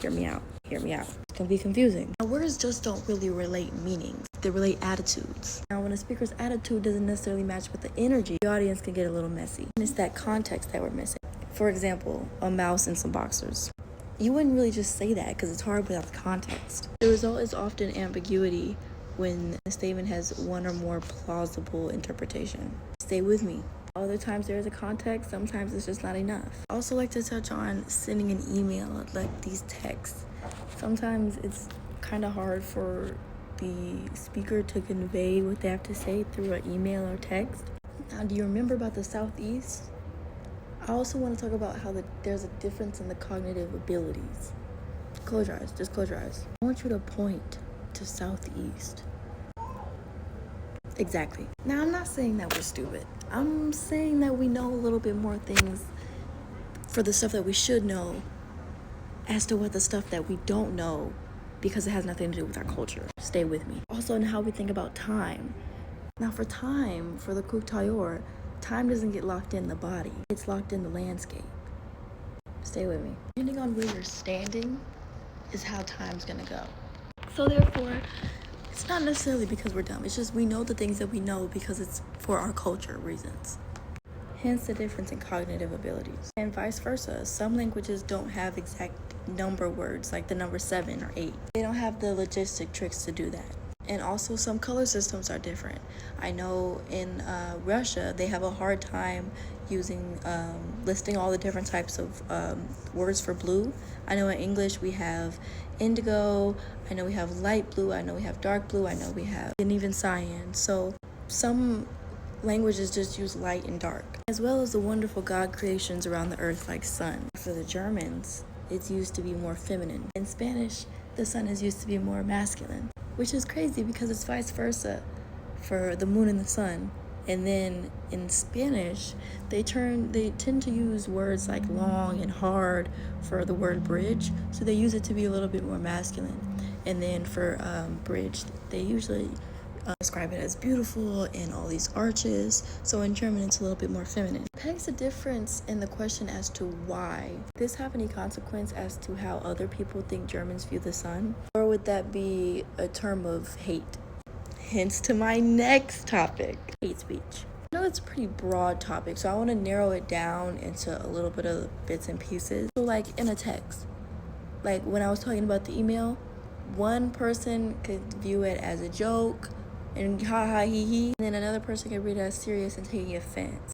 Hear me out. Hear me out. It can be confusing. Now, words just don't really relate meanings. They relate attitudes. Now, when a speaker's attitude doesn't necessarily match with the energy, the audience can get a little messy. And it's that context that we're missing. For example, a mouse and some boxers. You wouldn't really just say that because it's hard without the context. The result is often ambiguity when a statement has one or more plausible interpretation. Stay with me. Other times there is a context, sometimes it's just not enough. I also like to touch on sending an email, like these texts. Sometimes it's kind of hard for the speaker to convey what they have to say through an email or text. Now, do you remember about the Southeast? I also want to talk about how there's a difference in the cognitive abilities. Close your eyes, just close your eyes. I want you to point to Southeast. Exactly. Now, I'm not saying that we're stupid. I'm saying that we know a little bit more things for the stuff that we should know as to what the stuff that we don't know because it has nothing to do with our culture. Stay with me. Also, in how we think about time. Now, for time, for the Kuuk Tayor, time doesn't get locked in the body. It's locked in the landscape. Stay with me. Depending on where you're standing is how time's gonna go. So therefore, it's not necessarily because we're dumb. It's just we know the things that we know because it's for our culture reasons. Hence the difference in cognitive abilities. And vice versa. Some languages don't have exact number words like the number 7 or 8. They don't have the logistic tricks to do that. And also some color systems are different. I know in Russia, they have a hard time using, listing all the different types of words for blue. I know in English we have indigo, I know we have light blue, I know we have dark blue, I know we have, and even cyan. So some languages just use light and dark, as well as the wonderful God creations around the earth like sun. For the Germans, it's used to be more feminine. In Spanish, the sun is used to be more masculine, which is crazy because it's vice versa for the moon and the sun. And then in Spanish, they tend to use words like long and hard for the word bridge, so they use it to be a little bit more masculine. And then for bridge, they usually describe it as beautiful and all these arches. So in German, it's a little bit more feminine. It begs a difference in the question as to why. Does this have any consequence as to how other people think Germans view the sun? Or would that be a term of hate? Hence to my next topic, hate speech. I know it's a pretty broad topic, so I want to narrow it down into a little bit of bits and pieces. So like in a text, like when I was talking about the email, one person could view it as a joke and ha ha he he, and then another person could read it as serious and taking offense.